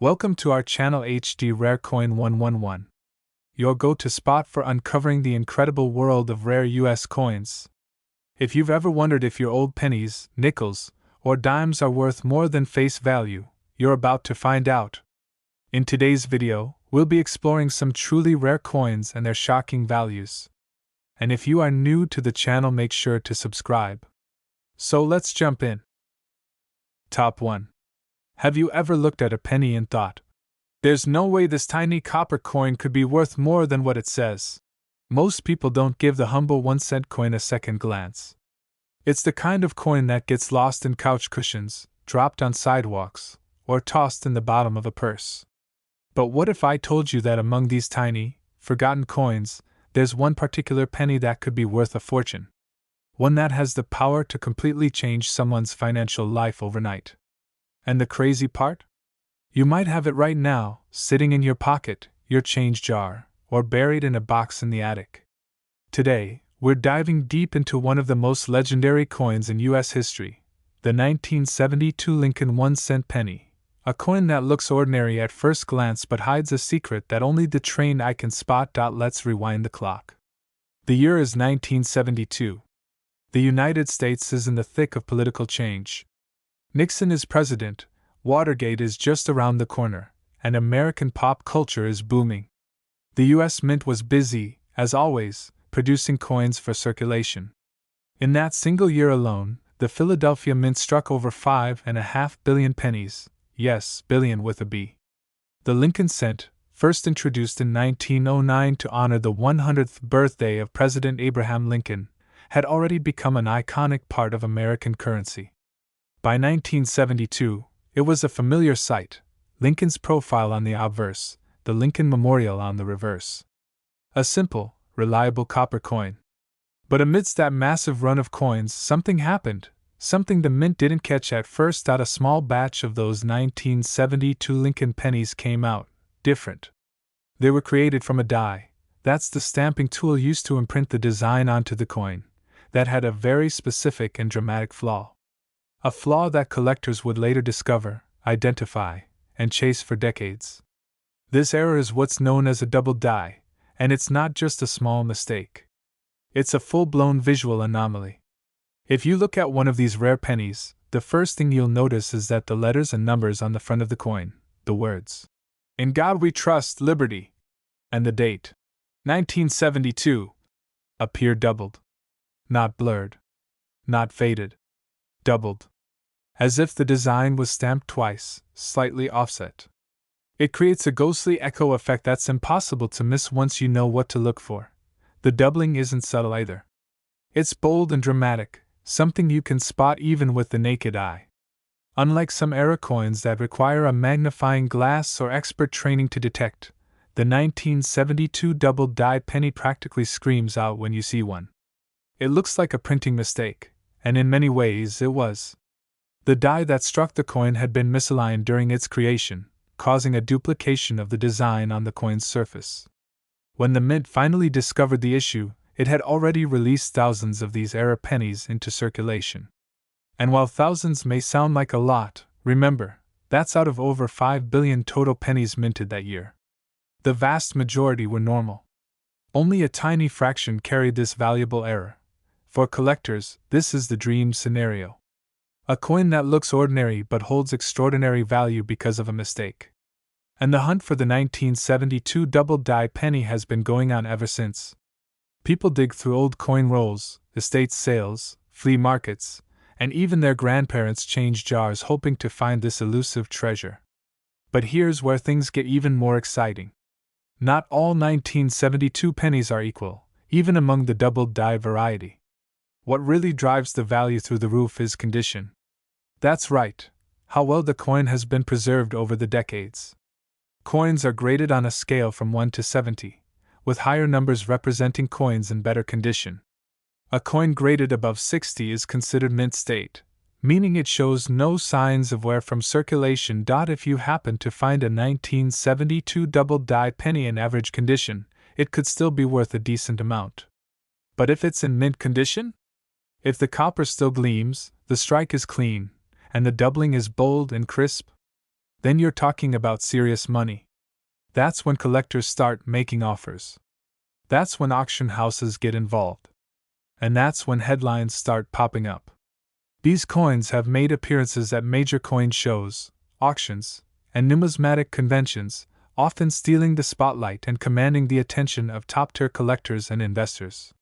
Welcome to our channel HD Rare Coin111, your go-to spot for uncovering the incredible world of rare US coins. If you've ever wondered if your old pennies, nickels, or dimes are worth more than face value, you're about to find out. In today's video, we'll be exploring some truly rare coins and their shocking values. And if you are new to the channel, make sure to subscribe. So let's jump in. Top 1. Have you ever looked at a penny and thought, there's no way this tiny copper coin could be worth more than what it says? Most people don't give the humble 1-cent coin a second glance. It's the kind of coin that gets lost in couch cushions, dropped on sidewalks, or tossed in the bottom of a purse. But what if I told you that among these tiny, forgotten coins, there's one particular penny that could be worth a fortune? One that has the power to completely change someone's financial life overnight. And the crazy part? You might have it right now, sitting in your pocket, your change jar, or buried in a box in the attic. Today, we're diving deep into one of the most legendary coins in US history, the 1972 Lincoln 1-cent penny, a coin that looks ordinary at first glance but hides a secret that only the trained eye can spot. Let's rewind the clock. The year is 1972. The United States is in the thick of political change. Nixon is president, Watergate is just around the corner, and American pop culture is booming. The US Mint was busy, as always, producing coins for circulation. In that single year alone, the Philadelphia Mint struck over 5.5 billion pennies, yes, billion with a B. The Lincoln cent, first introduced in 1909 to honor the 100th birthday of President Abraham Lincoln, had already become an iconic part of American currency. By 1972, it was a familiar sight, Lincoln's profile on the obverse, the Lincoln Memorial on the reverse. A simple, reliable copper coin. But amidst that massive run of coins, something happened, something the Mint didn't catch at first. A small batch of those 1972 Lincoln pennies came out, different. They were created from a die, that's the stamping tool used to imprint the design onto the coin, that had a very specific and dramatic flaw. A flaw that collectors would later discover, identify, and chase for decades. This error is what's known as a double die, and it's not just a small mistake. It's a full-blown visual anomaly. If you look at one of these rare pennies, the first thing you'll notice is that the letters and numbers on the front of the coin, the words, "In God We Trust, Liberty," and the date, 1972, appear doubled. Not blurred. Not faded. Doubled. As if the design was stamped twice, slightly offset. It creates a ghostly echo effect that's impossible to miss once you know what to look for. The doubling isn't subtle either. It's bold and dramatic, something you can spot even with the naked eye. Unlike some era coins that require a magnifying glass or expert training to detect, the 1972 double die penny practically screams out when you see one. It looks like a printing mistake, and in many ways it was. The die that struck the coin had been misaligned during its creation, causing a duplication of the design on the coin's surface. When the Mint finally discovered the issue, it had already released thousands of these era pennies into circulation. And while thousands may sound like a lot, remember, that's out of over 5 billion total pennies minted that year. The vast majority were normal. Only a tiny fraction carried this valuable error. For collectors, this is the dream scenario. A coin that looks ordinary but holds extraordinary value because of a mistake. And the hunt for the 1972 double die penny has been going on ever since. People dig through old coin rolls, estate sales, flea markets, and even their grandparents' change jars hoping to find this elusive treasure. But here's where things get even more exciting. Not all 1972 pennies are equal, even among the double die variety. What really drives the value through the roof is condition. That's right, how well the coin has been preserved over the decades. Coins are graded on a scale from 1 to 70, with higher numbers representing coins in better condition. A coin graded above 60 is considered mint state, meaning it shows no signs of wear from circulation. If you happen to find a 1972 double die penny in average condition, it could still be worth a decent amount. But if it's in mint condition? If the copper still gleams, the strike is clean, and the doubling is bold and crisp, then you're talking about serious money. That's when collectors start making offers. That's when auction houses get involved. And that's when headlines start popping up. These coins have made appearances at major coin shows, auctions, and numismatic conventions, often stealing the spotlight and commanding the attention of top-tier collectors and investors.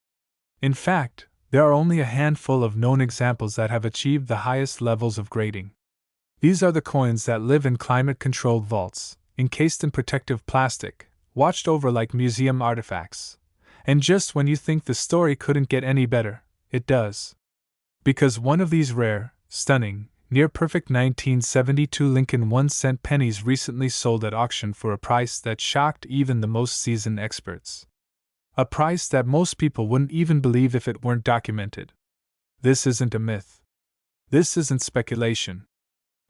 In fact, there are only a handful of known examples that have achieved the highest levels of grading. These are the coins that live in climate-controlled vaults, encased in protective plastic, watched over like museum artifacts. And just when you think the story couldn't get any better, it does. Because one of these rare, stunning, near-perfect 1972 Lincoln 1-cent pennies recently sold at auction for a price that shocked even the most seasoned experts. A price that most people wouldn't even believe if it weren't documented. This isn't a myth. This isn't speculation.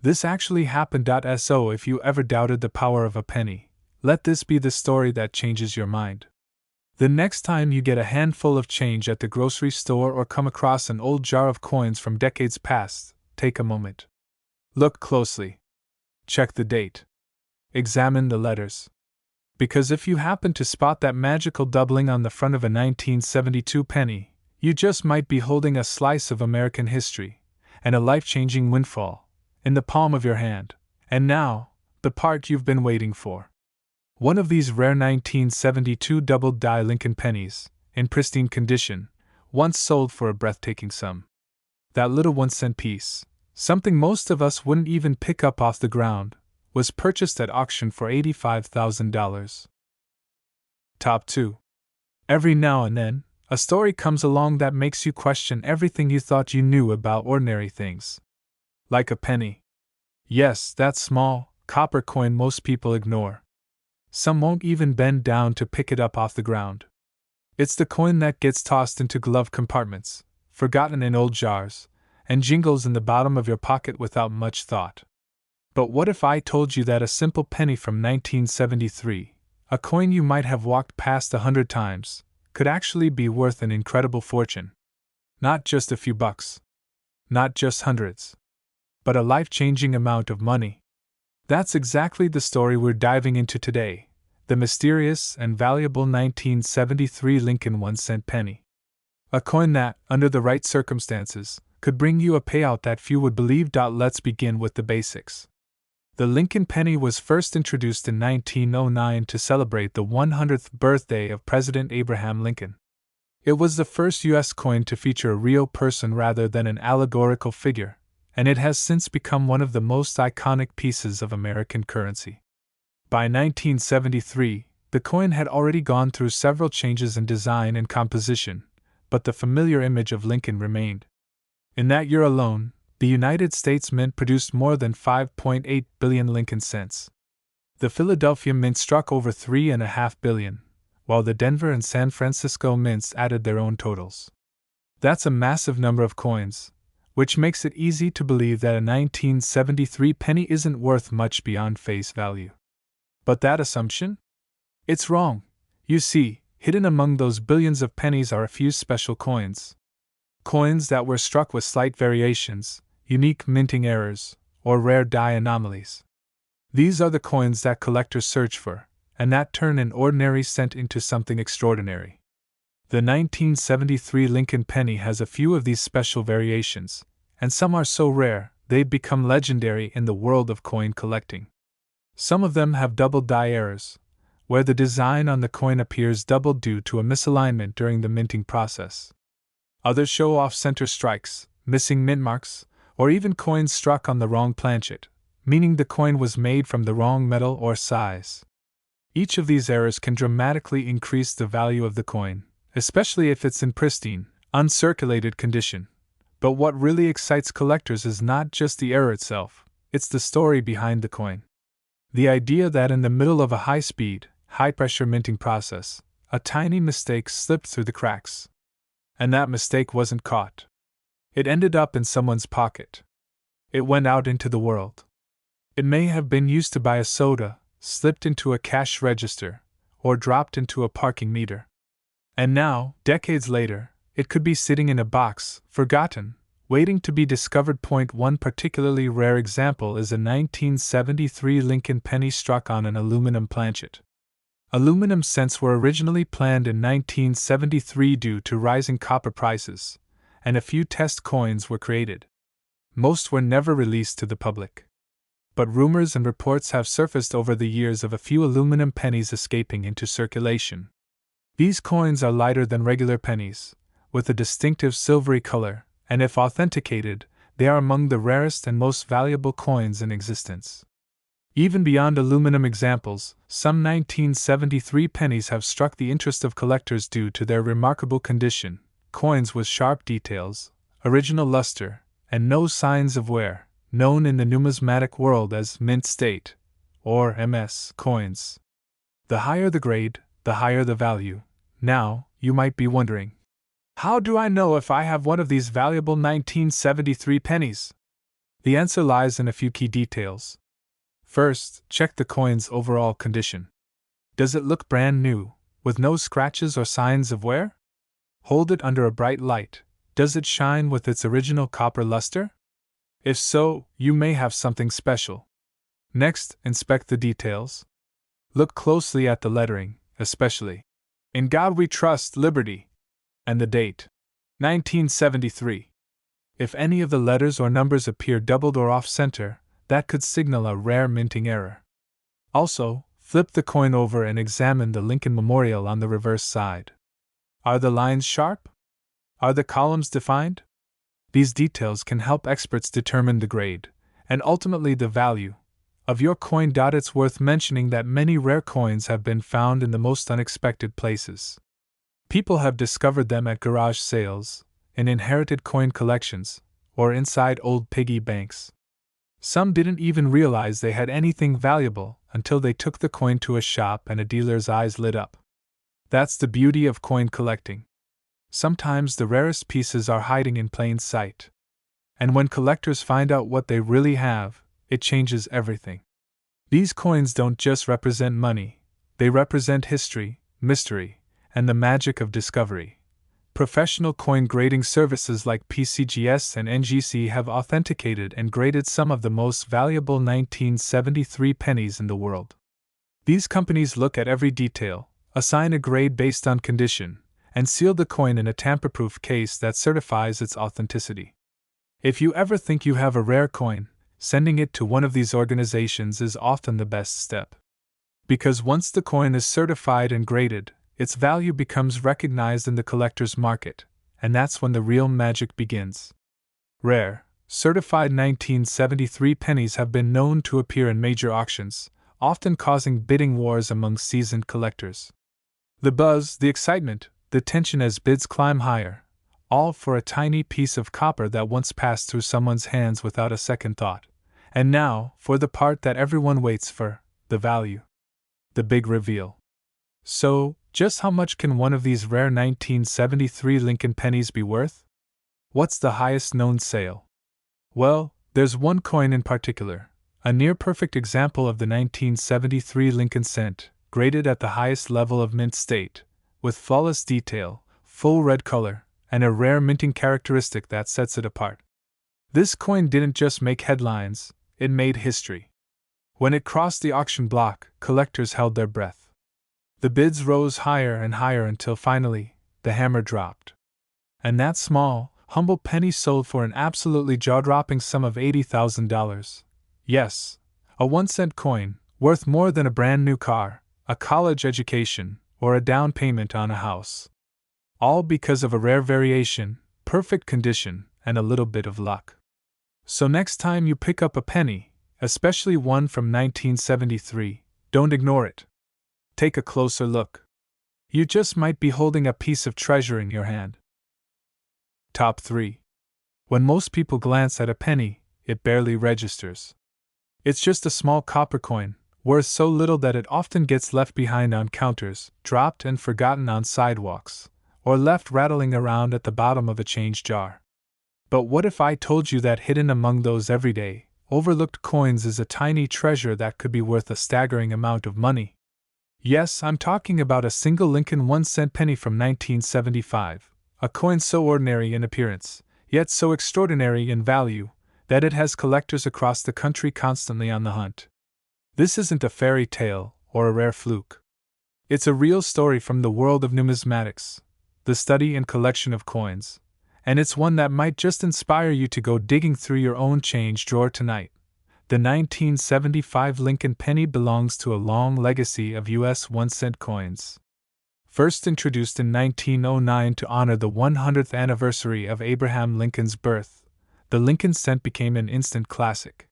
This actually happened. So if you ever doubted the power of a penny, let this be the story that changes your mind. The next time you get a handful of change at the grocery store or come across an old jar of coins from decades past, take a moment. Look closely. Check the date. Examine the letters. Because if you happen to spot that magical doubling on the front of a 1972 penny, you just might be holding a slice of American history, and a life-changing windfall, in the palm of your hand. And now, the part you've been waiting for. One of these rare 1972 double-die Lincoln pennies, in pristine condition, once sold for a breathtaking sum. That little 1-cent piece, something most of us wouldn't even pick up off the ground, was purchased at auction for $85,000. Top 2. Every now and then, a story comes along that makes you question everything you thought you knew about ordinary things. Like a penny. Yes, that small, copper coin most people ignore. Some won't even bend down to pick it up off the ground. It's the coin that gets tossed into glove compartments, forgotten in old jars, and jingles in the bottom of your pocket without much thought. But what if I told you that a simple penny from 1973, a coin you might have walked past 100 times, could actually be worth an incredible fortune? Not just a few bucks. Not just hundreds. But a life-changing amount of money. That's exactly the story we're diving into today, the mysterious and valuable 1973 Lincoln 1-cent penny. A coin that, under the right circumstances, could bring you a payout that few would believe. Let's begin with the basics. The Lincoln penny was first introduced in 1909 to celebrate the 100th birthday of President Abraham Lincoln. It was the first U.S. coin to feature a real person rather than an allegorical figure, and it has since become one of the most iconic pieces of American currency. By 1973, the coin had already gone through several changes in design and composition, but the familiar image of Lincoln remained. In that year alone, the United States Mint produced more than 5.8 billion Lincoln cents. The Philadelphia Mint struck over 3.5 billion, while the Denver and San Francisco Mints added their own totals. That's a massive number of coins, which makes it easy to believe that a 1973 penny isn't worth much beyond face value. But that assumption? It's wrong. You see, hidden among those billions of pennies are a few special coins. Coins that were struck with slight variations, unique minting errors, or rare die anomalies. These are the coins that collectors search for, and that turn an ordinary cent into something extraordinary. The 1973 Lincoln penny has a few of these special variations, and some are so rare they've become legendary in the world of coin collecting. Some of them have double die errors, where the design on the coin appears doubled due to a misalignment during the minting process. Others show off-center strikes, missing mint marks, or even coins struck on the wrong planchet, meaning the coin was made from the wrong metal or size. Each of these errors can dramatically increase the value of the coin, especially if it's in pristine, uncirculated condition. But what really excites collectors is not just the error itself, it's the story behind the coin. The idea that in the middle of a high-speed, high-pressure minting process, a tiny mistake slipped through the cracks. And that mistake wasn't caught. It ended up in someone's pocket. It went out into the world. It may have been used to buy a soda, slipped into a cash register, or dropped into a parking meter. And now, decades later, it could be sitting in a box, forgotten, waiting to be discovered. One particularly rare example is a 1973 Lincoln penny struck on an aluminum planchet. Aluminum cents were originally planned in 1973 due to rising copper prices, and a few test coins were created. Most were never released to the public. But rumors and reports have surfaced over the years of a few aluminum pennies escaping into circulation. These coins are lighter than regular pennies, with a distinctive silvery color, and if authenticated, they are among the rarest and most valuable coins in existence. Even beyond aluminum examples, some 1973 pennies have struck the interest of collectors due to their remarkable condition, coins with sharp details, original luster, and no signs of wear, known in the numismatic world as mint state, or MS, coins. The higher the grade, the higher the value. Now, you might be wondering, how do I know if I have one of these valuable 1973 pennies? The answer lies in a few key details. First, check the coin's overall condition. Does it look brand new, with no scratches or signs of wear? Hold it under a bright light. Does it shine with its original copper luster? If so, you may have something special. Next, inspect the details. Look closely at the lettering, especially "In God We Trust, Liberty," and the date, 1973. If any of the letters or numbers appear doubled or off-center, that could signal a rare minting error. Also, flip the coin over and examine the Lincoln Memorial on the reverse side. Are the lines sharp? Are the columns defined? These details can help experts determine the grade, and ultimately the value, of your coin. It's worth mentioning that many rare coins have been found in the most unexpected places. People have discovered them at garage sales, in inherited coin collections, or inside old piggy banks. Some didn't even realize they had anything valuable until they took the coin to a shop and a dealer's eyes lit up. That's the beauty of coin collecting. Sometimes the rarest pieces are hiding in plain sight. And when collectors find out what they really have, it changes everything. These coins don't just represent money, they represent history, mystery, and the magic of discovery. Professional coin grading services like PCGS and NGC have authenticated and graded some of the most valuable 1973 pennies in the world. These companies look at every detail, assign a grade based on condition, and seal the coin in a tamper-proof case that certifies its authenticity. If you ever think you have a rare coin, sending it to one of these organizations is often the best step. Because once the coin is certified and graded, its value becomes recognized in the collector's market, and that's when the real magic begins. Rare, certified 1973 pennies have been known to appear in major auctions, often causing bidding wars among seasoned collectors. The buzz, the excitement, the tension as bids climb higher, all for a tiny piece of copper that once passed through someone's hands without a second thought. And now, for the part that everyone waits for, the value. The big reveal. So, just how much can one of these rare 1973 Lincoln pennies be worth? What's the highest known sale? Well, there's one coin in particular, a near-perfect example of the 1973 Lincoln cent, graded at the highest level of mint state, with flawless detail, full red color, and a rare minting characteristic that sets it apart. This coin didn't just make headlines, it made history. When it crossed the auction block, collectors held their breath. The bids rose higher and higher until finally, the hammer dropped. And that small, humble penny sold for an absolutely jaw-dropping sum of $80,000. Yes, a 1-cent coin, worth more than a brand new car, a college education, or a down payment on a house. All because of a rare variation, perfect condition, and a little bit of luck. So next time you pick up a penny, especially one from 1973, don't ignore it. Take a closer look. You just might be holding a piece of treasure in your hand. Top 3. When most people glance at a penny, it barely registers. It's just a small copper coin, worth so little that it often gets left behind on counters, dropped and forgotten on sidewalks, or left rattling around at the bottom of a change jar. But what if I told you that hidden among those everyday, overlooked coins is a tiny treasure that could be worth a staggering amount of money? Yes, I'm talking about a single Lincoln 1-cent penny from 1975, a coin so ordinary in appearance, yet so extraordinary in value that it has collectors across the country constantly on the hunt. This isn't a fairy tale or a rare fluke. It's a real story from the world of numismatics, the study and collection of coins, and it's one that might just inspire you to go digging through your own change drawer tonight. The 1975 Lincoln penny belongs to a long legacy of U.S. 1-cent coins. First introduced in 1909 to honor the 100th anniversary of Abraham Lincoln's birth, the Lincoln cent became an instant classic.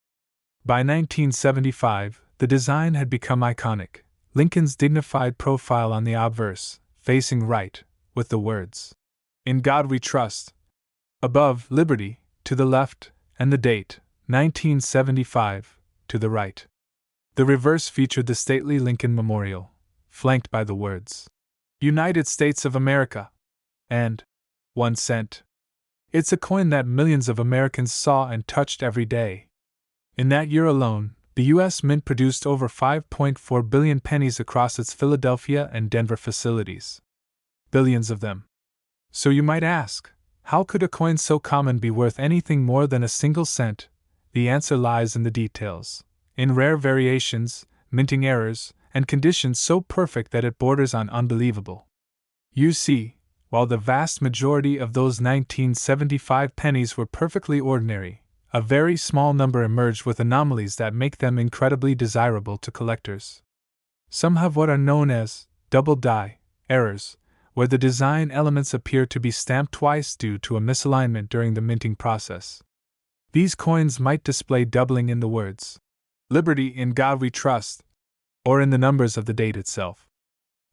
By 1975, the design had become iconic. Lincoln's dignified profile on the obverse, facing right, with the words, "In God We Trust," above, "Liberty," to the left, and the date, 1975, to the right. The reverse featured the stately Lincoln Memorial, flanked by the words, "United States of America," and 1 cent. It's a coin that millions of Americans saw and touched every day. In that year alone, the U.S. Mint produced over 5.4 billion pennies across its Philadelphia and Denver facilities. Billions of them. So you might ask, how could a coin so common be worth anything more than a single cent? The answer lies in the details, in rare variations, minting errors, and conditions so perfect that it borders on unbelievable. You see, while the vast majority of those 1975 pennies were perfectly ordinary, a very small number emerged with anomalies that make them incredibly desirable to collectors. Some have what are known as double die errors, where the design elements appear to be stamped twice due to a misalignment during the minting process. These coins might display doubling in the words, "Liberty, in God We Trust," or in the numbers of the date itself.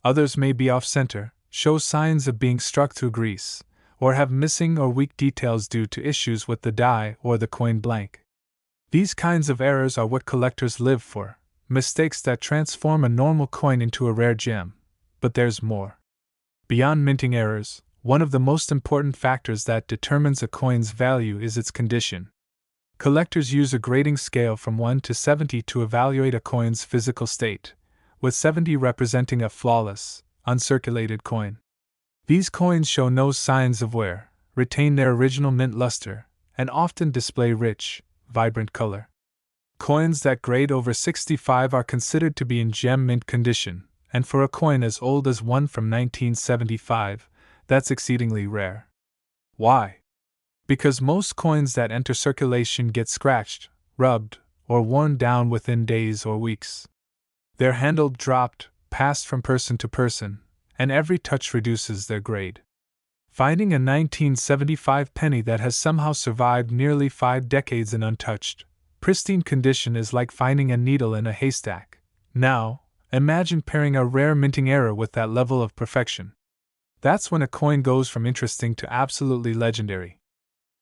Others may be off-center, show signs of being struck through grease, or have missing or weak details due to issues with the die or the coin blank. These kinds of errors are what collectors live for, mistakes that transform a normal coin into a rare gem. But there's more. Beyond minting errors, one of the most important factors that determines a coin's value is its condition. Collectors use a grading scale from 1 to 70 to evaluate a coin's physical state, with 70 representing a flawless, uncirculated coin. These coins show no signs of wear, retain their original mint luster, and often display rich, vibrant color. Coins that grade over 65 are considered to be in gem mint condition, and for a coin as old as one from 1975, that's exceedingly rare. Why? Because most coins that enter circulation get scratched, rubbed, or worn down within days or weeks. They're handled, dropped, passed from person to person, and every touch reduces their grade. Finding a 1975 penny that has somehow survived nearly 5 decades in untouched, pristine condition is like finding a needle in a haystack. Now, imagine pairing a rare minting error with that level of perfection. That's when a coin goes from interesting to absolutely legendary.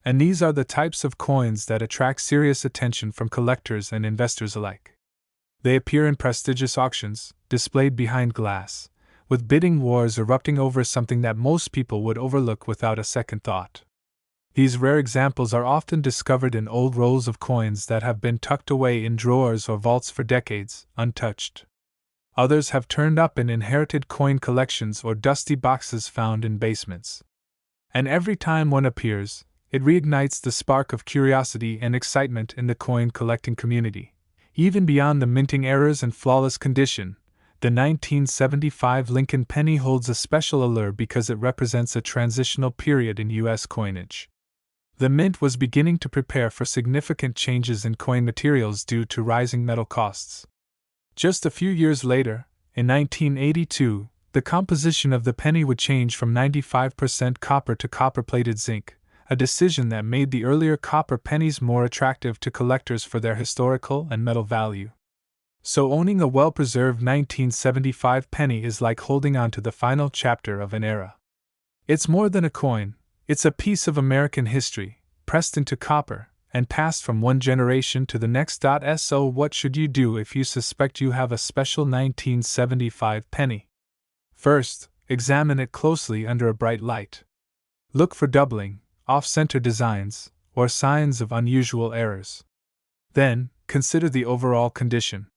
And these are the types of coins that attract serious attention from collectors and investors alike. They appear in prestigious auctions, displayed behind glass, with bidding wars erupting over something that most people would overlook without a second thought. These rare examples are often discovered in old rolls of coins that have been tucked away in drawers or vaults for decades, untouched. Others have turned up in inherited coin collections or dusty boxes found in basements. And every time one appears, it reignites the spark of curiosity and excitement in the coin collecting community. Even beyond the minting errors and flawless condition, the 1975 Lincoln penny holds a special allure because it represents a transitional period in U.S. coinage. The mint was beginning to prepare for significant changes in coin materials due to rising metal costs. Just a few years later, in 1982, the composition of the penny would change from 95% copper to copper-plated zinc, a decision that made the earlier copper pennies more attractive to collectors for their historical and metal value. So owning a well-preserved 1975 penny is like holding on to the final chapter of an era. It's more than a coin, it's a piece of American history, pressed into copper, and passed from one generation to the next. So what should you do if you suspect you have a special 1975 penny? First, examine it closely under a bright light. Look for doubling, off-center designs, or signs of unusual errors. Then, consider the overall condition.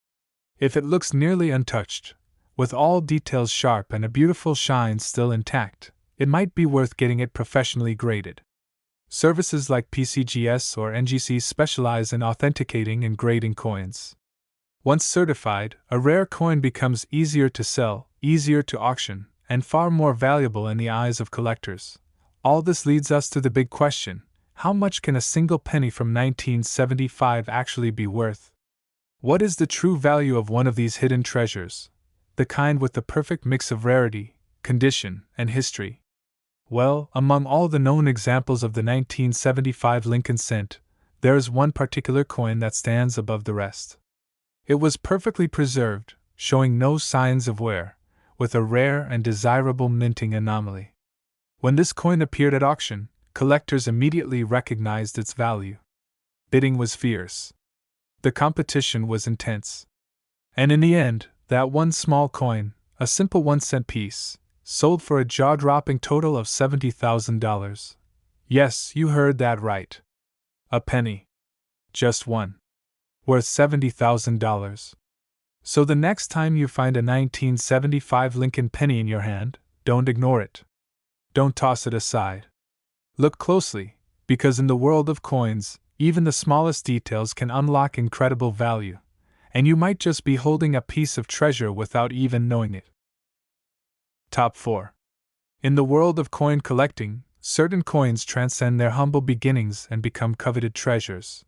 If it looks nearly untouched, with all details sharp and a beautiful shine still intact, it might be worth getting it professionally graded. Services like PCGS or NGC specialize in authenticating and grading coins. Once certified, a rare coin becomes easier to sell, easier to auction, and far more valuable in the eyes of collectors. All this leads us to the big question: how much can a single penny from 1975 actually be worth? What is the true value of one of these hidden treasures, the kind with the perfect mix of rarity, condition, and history? Well, among all the known examples of the 1975 Lincoln cent, there is one particular coin that stands above the rest. It was perfectly preserved, showing no signs of wear, with a rare and desirable minting anomaly. When this coin appeared at auction, collectors immediately recognized its value. Bidding was fierce. The competition was intense. And in the end, that one small coin, a simple 1-cent piece, sold for a jaw-dropping total of $70,000. Yes, you heard that right. A penny. Just one. Worth $70,000. So the next time you find a 1975 Lincoln penny in your hand, don't ignore it. Don't toss it aside. Look closely, because in the world of coins, even the smallest details can unlock incredible value, and you might just be holding a piece of treasure without even knowing it. Top 4. In the world of coin collecting, certain coins transcend their humble beginnings and become coveted treasures.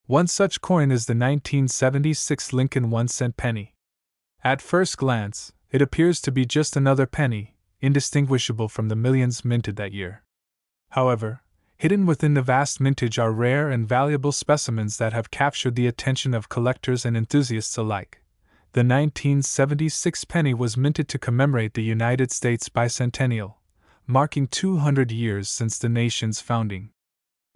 One such coin is the 1976 Lincoln 1-cent penny. At first glance, it appears to be just another penny, indistinguishable from the millions minted that year. However, hidden within the vast mintage are rare and valuable specimens that have captured the attention of collectors and enthusiasts alike. The 1976 penny was minted to commemorate the United States bicentennial, marking 200 years since the nation's founding.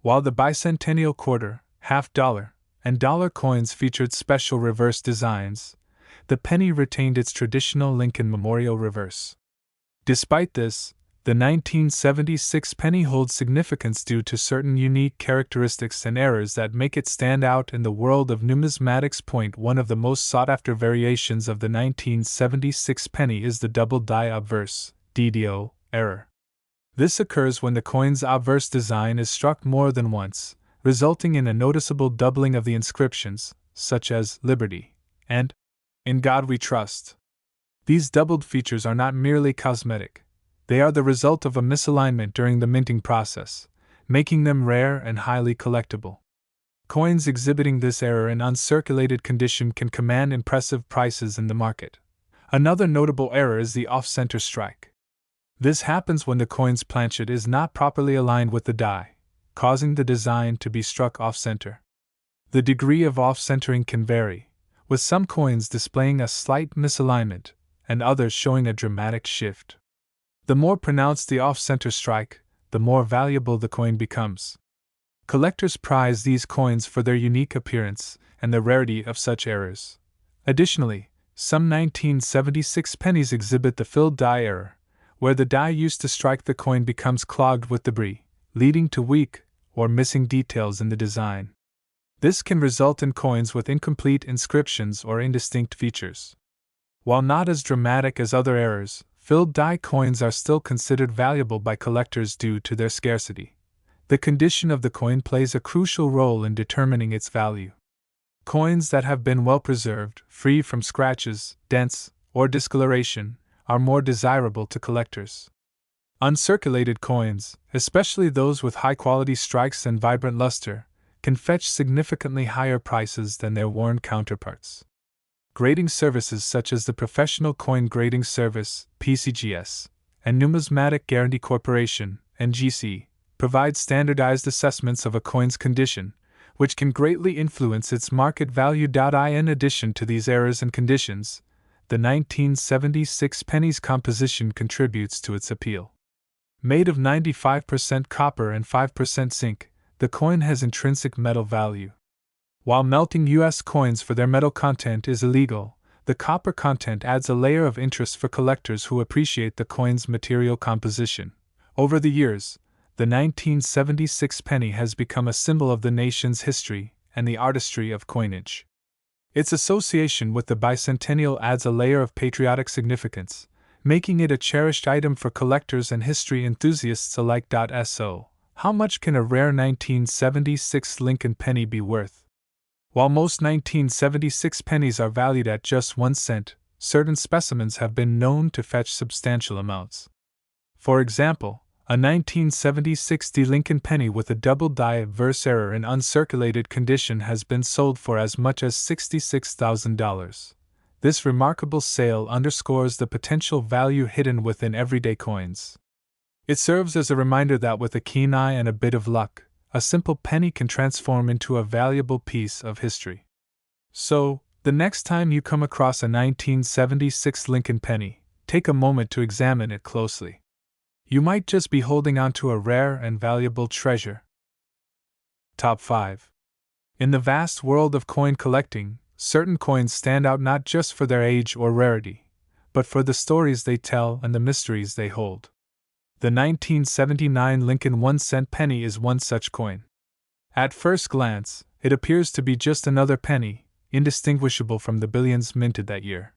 While the bicentennial quarter, half-dollar, and dollar coins featured special reverse designs, the penny retained its traditional Lincoln Memorial reverse. Despite this, the 1976 penny holds significance due to certain unique characteristics and errors that make it stand out in the world of numismatics. One of the most sought-after variations of the 1976 penny is the double die obverse (DDO) error. This occurs when the coin's obverse design is struck more than once, resulting in a noticeable doubling of the inscriptions, such as Liberty and In God We Trust. These doubled features are not merely cosmetic. They are the result of a misalignment during the minting process, making them rare and highly collectible. Coins exhibiting this error in uncirculated condition can command impressive prices in the market. Another notable error is the off-center strike. This happens when the coin's planchet is not properly aligned with the die, causing the design to be struck off-center. The degree of off-centering can vary, with some coins displaying a slight misalignment, and others showing a dramatic shift. The more pronounced the off-center strike, the more valuable the coin becomes. Collectors prize these coins for their unique appearance and the rarity of such errors. Additionally, some 1976 pennies exhibit the filled die error, where the die used to strike the coin becomes clogged with debris, leading to weak or missing details in the design. This can result in coins with incomplete inscriptions or indistinct features. While not as dramatic as other errors, filled die coins are still considered valuable by collectors due to their scarcity. The condition of the coin plays a crucial role in determining its value. Coins that have been well preserved, free from scratches, dents, or discoloration, are more desirable to collectors. Uncirculated coins, especially those with high-quality strikes and vibrant luster, can fetch significantly higher prices than their worn counterparts. Grading services such as the Professional Coin Grading Service, PCGS, and Numismatic Guarantee Corporation, NGC, provide standardized assessments of a coin's condition, which can greatly influence its market value. In addition to these errors and conditions, the 1976 penny's composition contributes to its appeal. Made of 95% copper and 5% zinc, the coin has intrinsic metal value. While melting U.S. coins for their metal content is illegal, the copper content adds a layer of interest for collectors who appreciate the coin's material composition. Over the years, the 1976 penny has become a symbol of the nation's history and the artistry of coinage. Its association with the bicentennial adds a layer of patriotic significance, making it a cherished item for collectors and history enthusiasts alike. So, How much can a rare 1976 Lincoln penny be worth? While most 1976 pennies are valued at just 1 cent, certain specimens have been known to fetch substantial amounts. For example, a 1976 Lincoln penny with a double die verse error in uncirculated condition has been sold for as much as $66,000. This remarkable sale underscores the potential value hidden within everyday coins. It serves as a reminder that with a keen eye and a bit of luck, a simple penny can transform into a valuable piece of history. So, the next time you come across a 1976 Lincoln penny, take a moment to examine it closely. You might just be holding on to a rare and valuable treasure. Top 5. In the vast world of coin collecting, certain coins stand out not just for their age or rarity, but for the stories they tell and the mysteries they hold. The 1979 Lincoln 1-cent penny is one such coin. At first glance, it appears to be just another penny, indistinguishable from the billions minted that year.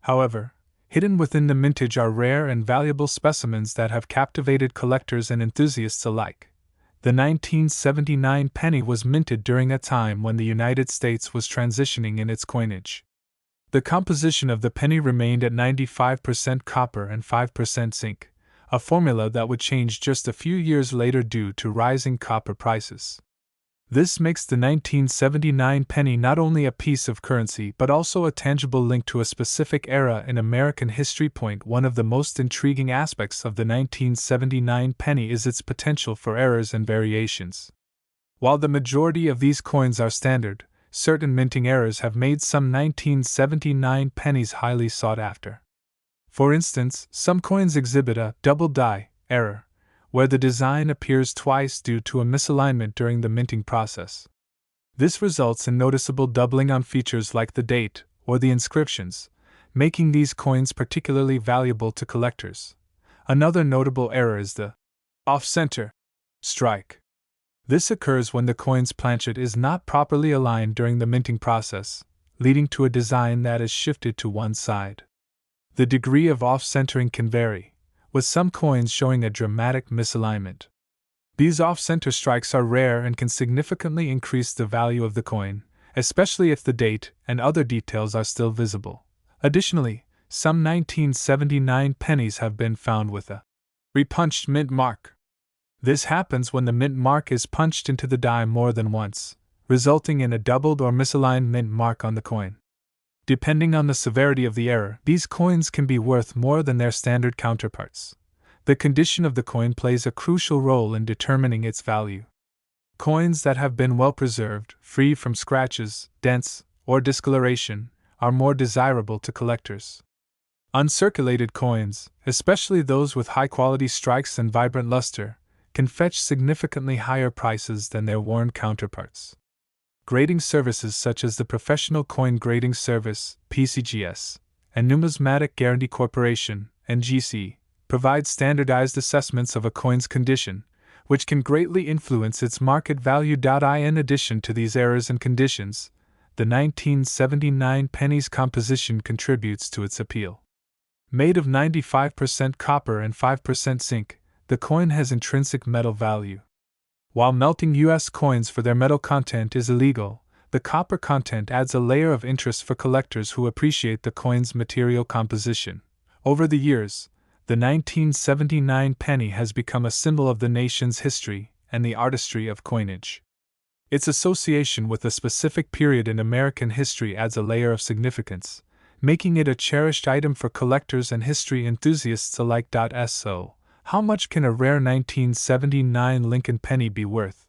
However, hidden within the mintage are rare and valuable specimens that have captivated collectors and enthusiasts alike. The 1979 penny was minted during a time when the United States was transitioning in its coinage. The composition of the penny remained at 95% copper and 5% zinc, a formula that would change just a few years later due to rising copper prices. This makes the 1979 penny not only a piece of currency but also a tangible link to a specific era in American history. One of the most intriguing aspects of the 1979 penny is its potential for errors and variations. While the majority of these coins are standard, certain minting errors have made some 1979 pennies highly sought after. For instance, some coins exhibit a double die error, where the design appears twice due to a misalignment during the minting process. This results in noticeable doubling on features like the date or the inscriptions, making these coins particularly valuable to collectors. Another notable error is the off-center strike. This occurs when the coin's planchet is not properly aligned during the minting process, leading to a design that is shifted to one side. The degree of off-centering can vary, with some coins showing a dramatic misalignment. These off-center strikes are rare and can significantly increase the value of the coin, especially if the date and other details are still visible. Additionally, some 1979 pennies have been found with a repunched mint mark. This happens when the mint mark is punched into the die more than once, resulting in a doubled or misaligned mint mark on the coin. Depending on the severity of the error, these coins can be worth more than their standard counterparts. The condition of the coin plays a crucial role in determining its value. Coins that have been well preserved, free from scratches, dents, or discoloration, are more desirable to collectors. Uncirculated coins, especially those with high-quality strikes and vibrant luster, can fetch significantly higher prices than their worn counterparts. Grading services such as the Professional Coin Grading Service (PCGS) and Numismatic Guarantee Corporation (NGC) provide standardized assessments of a coin's condition, which can greatly influence its market value. In addition to these errors and conditions, the 1979 penny's composition contributes to its appeal. Made of 95% copper and 5% zinc, the coin has intrinsic metal value. While melting U.S. coins for their metal content is illegal, the copper content adds a layer of interest for collectors who appreciate the coin's material composition. Over the years, the 1979 penny has become a symbol of the nation's history and the artistry of coinage. Its association with a specific period in American history adds a layer of significance, making it a cherished item for collectors and history enthusiasts alike. So, how much can a rare 1979 Lincoln penny be worth?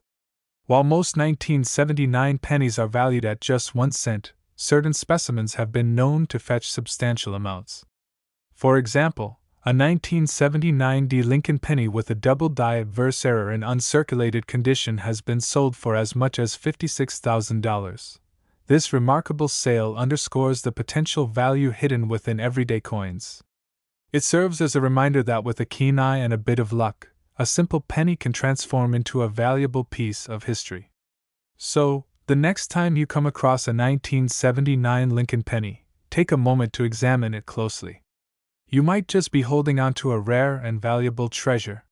While most 1979 pennies are valued at just 1 cent, certain specimens have been known to fetch substantial amounts. For example, a 1979 Lincoln penny with a double die verse error in uncirculated condition has been sold for as much as $56,000. This remarkable sale underscores the potential value hidden within everyday coins. It serves as a reminder that with a keen eye and a bit of luck, a simple penny can transform into a valuable piece of history. So, the next time you come across a 1979 Lincoln penny, take a moment to examine it closely. You might just be holding on to a rare and valuable treasure.